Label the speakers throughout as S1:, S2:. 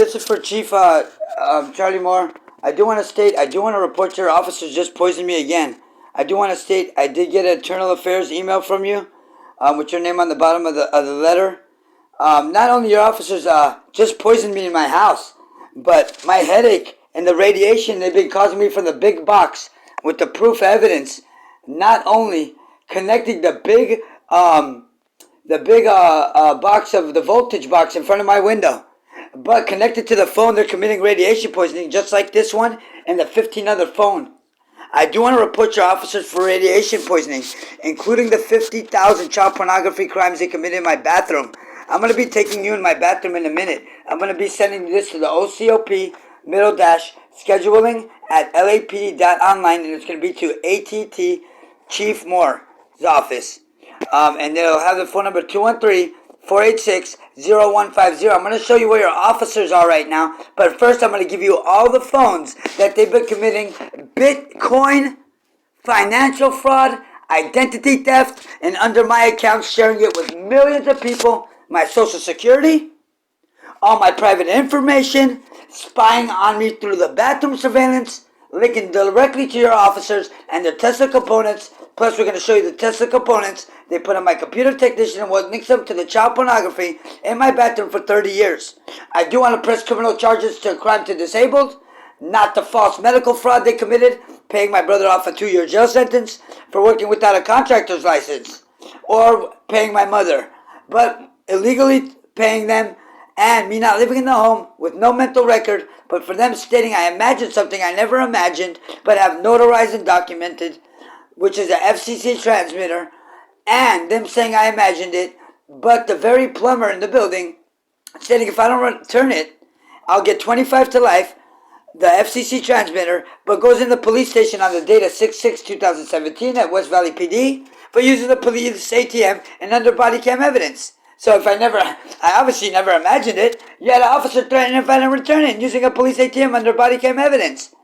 S1: This is for Chief Charlie Moore. I do want to report your officers just poisoned me again. I do want to state I did get an internal affairs email from you with your name on the bottom of the letter. Not only your officers just poisoned me in my house, but my headache and the radiation they've been causing me from the big box with the proof evidence, not only connecting the big box of the voltage box in front of my window, but connected to the phone, they're committing radiation poisoning, just like this one and the 15 other phone. I do want to report your officers for radiation poisoning, including the 50,000 child pornography crimes they committed in my bathroom. I'm going to be taking you in my bathroom in a minute. I'm going to be sending this to the OCOP scheduling at lapd.online, and it's going to be to ATT Chief Moore's office. And they'll have the phone number 213-486-0150. I'm going to show you where your officers are right now. But first, I'm going to give you all the phones that they've been committing Bitcoin, financial fraud, identity theft, and under my account, sharing it with millions of people, my social security, all my private information, spying on me through the bathroom surveillance, linking directly to your officers and their Tesla components. Plus, we're going to show you the Tesla components they put on my computer technician and what links them to the child pornography in my bathroom for 30 years. I do want to press criminal charges to crime to disabled, not the false medical fraud they committed, paying my brother off a 2-year jail sentence for working without a contractor's license, or paying my mother, but illegally paying them, and me not living in the home with no mental record, but for them stating I imagined something I never imagined, but have notarized and documented, which is a FCC transmitter, and them saying I imagined it, but the very plumber in the building stating if I don't return it, I'll get 25 to life, the FCC transmitter, but goes in the police station on the date of 6/6/2017 at West Valley PD for using the police ATM and under body cam evidence. So I obviously never imagined it. You had an officer threatening if I didn't return it using a police ATM under body cam evidence.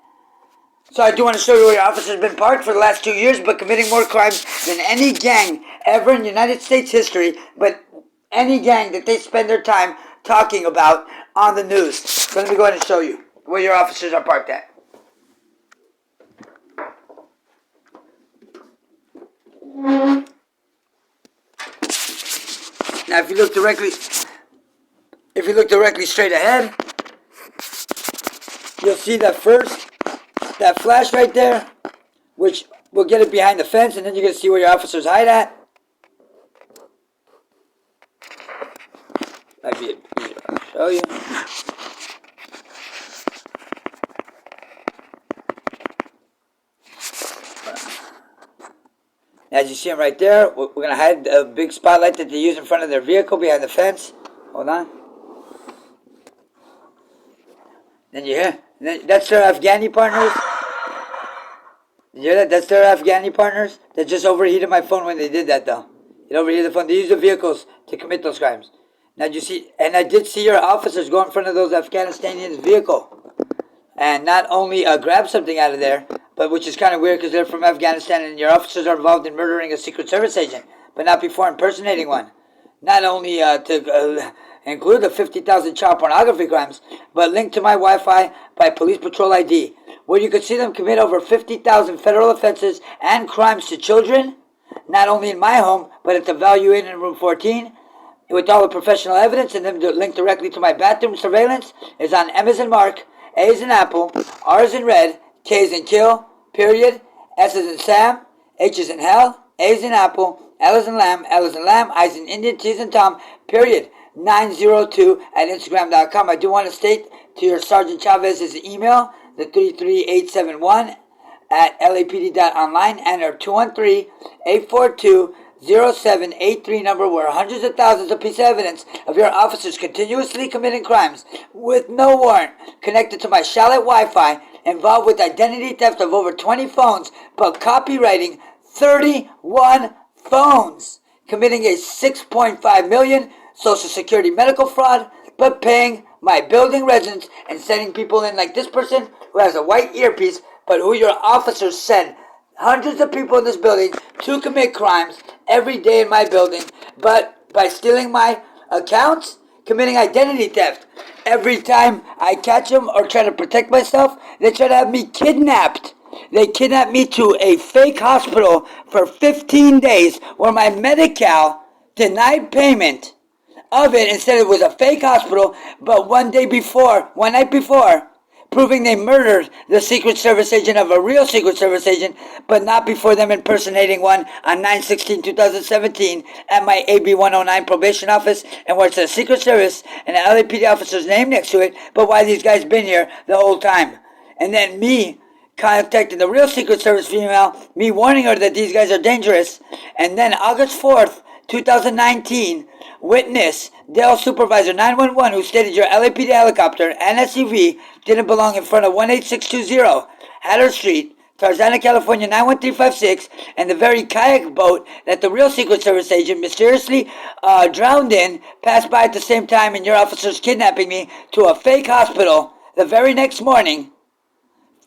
S1: So I do want to show you where your officer has been parked for the last 2 years, but committing more crimes than any gang ever in United States history, but any gang that they spend their time talking about on the news. So let me go ahead and show you where your officers are parked at. Now, if you look directly straight ahead, you'll see that flash right there, which will get it behind the fence, and then you're going to see where your officers hide at. Might be easier to show you. As you see them right there, we're going to hide a big spotlight that they use in front of their vehicle behind the fence. Hold on. Then you hear? That's their Afghani partners. You hear that? That's their Afghani partners. That just overheated my phone when they did that, though. It overheated the phone. They use the vehicles to commit those crimes. Now, you see, and I did see your officers go in front of those Afghanistanians' vehicle and not only grab something out of there, but which is kind of weird because they're from Afghanistan and your officers are involved in murdering a Secret Service agent, but not before impersonating one. Not only to include the 50,000 child pornography crimes, but linked to my Wi-Fi by Police Patrol ID, where you could see them commit over 50,000 federal offenses and crimes to children, not only in my home, but at the Value Inn in Room 14, with all the professional evidence, and then linked directly to my bathroom surveillance is on M as in Mark, A as in Apple, R as in Red, K as in Kill, period, S as in Sam, H as in Hell, A as in Apple, L as in Lamb, L as in Lamb, I as in Indian, T as in Tom, period, 902 at Instagram.com. I do want to state to your Sergeant Chavez's email, the 33871 at lapd.online, and our 213-842-0783 number, where hundreds of thousands of pieces of evidence of your officers continuously committing crimes with no warrant connected to my Charlotte Wi-Fi, involved with identity theft of over 20 phones, but copywriting 31 phones, committing a $6.5 million Social Security medical fraud, but paying my building residents and sending people in like this person who has a white earpiece, but who your officers send hundreds of people in this building to commit crimes every day in my building, but by stealing my accounts, committing identity theft. Every time I catch them or try to protect myself, they try to have me kidnapped. They kidnapped me to a fake hospital for 15 days where my Medi-Cal denied payment of it and said it was a fake hospital, but one night before, proving they murdered the Secret Service agent of a real Secret Service agent, but not before them impersonating one on 9/16/2017 at my AB 109 probation office, and where it says Secret Service and an LAPD officer's name next to it, but why these guys been here the whole time. And then me contacting the real Secret Service female, me warning her that these guys are dangerous, and then August 4th, 2019, witness Dale Supervisor 911 who stated your LAPD helicopter and SUV didn't belong in front of 18620 Hatter Street, Tarzana, California 91356, and the very kayak boat that the real Secret Service agent mysteriously drowned in passed by at the same time, and your officers kidnapping me to a fake hospital the very next morning.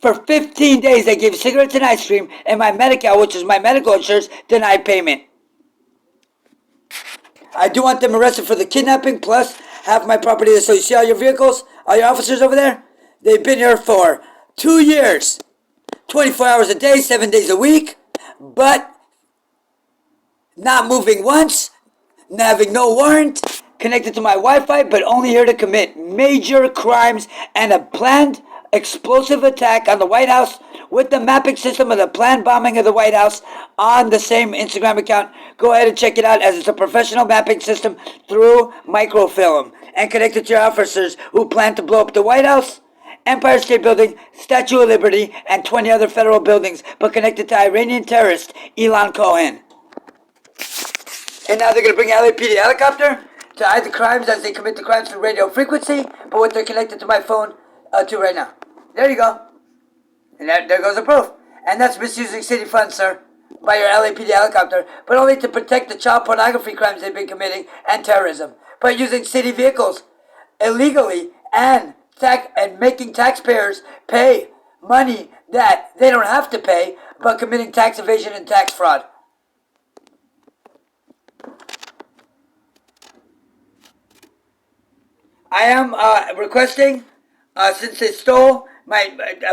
S1: For 15 days they gave cigarettes and ice cream, and my Medi-Cal, which is my medical insurance, denied payment. I do want them arrested for the kidnapping, plus half my property. So you see all your vehicles, all your officers over there? They've been here for 2 years, 24 hours a day, 7 days a week, but not moving once, having no warrant, connected to my Wi-Fi, but only here to commit major crimes and a planned explosive attack on the White House with the mapping system of the planned bombing of the White House on the same Instagram account. Go ahead and check it out, as it's a professional mapping system through microfilm and connected to your officers who plan to blow up the White House, Empire State Building, Statue of Liberty, and 20 other federal buildings, but connected to Iranian terrorist Elon Cohen. And now they're going to bring LAPD helicopter to hide the crimes as they commit the crimes through radio frequency, but what they're connected to my phone to right now. There you go. And there goes the proof. And that's misusing city funds, sir, by your LAPD helicopter, but only to protect the child pornography crimes they've been committing and terrorism, by using city vehicles illegally and making taxpayers pay money that they don't have to pay, but committing tax evasion and tax fraud. I am requesting, since they stole my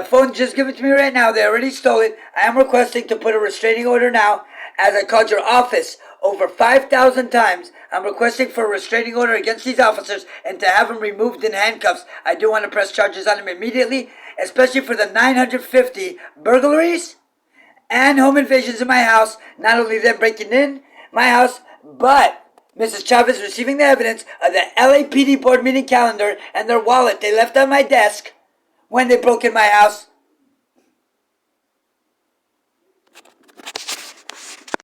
S1: phone, just give it to me right now. They already stole it. I am requesting to put a restraining order now, as I called your office over 5,000 times. I'm requesting for a restraining order against these officers and to have them removed in handcuffs. I do want to press charges on them immediately, especially for the 950 burglaries and home invasions in my house. Not only them breaking in my house, but Mrs. Chavez receiving the evidence of the LAPD board meeting calendar and their wallet they left on my desk when they broke in my house.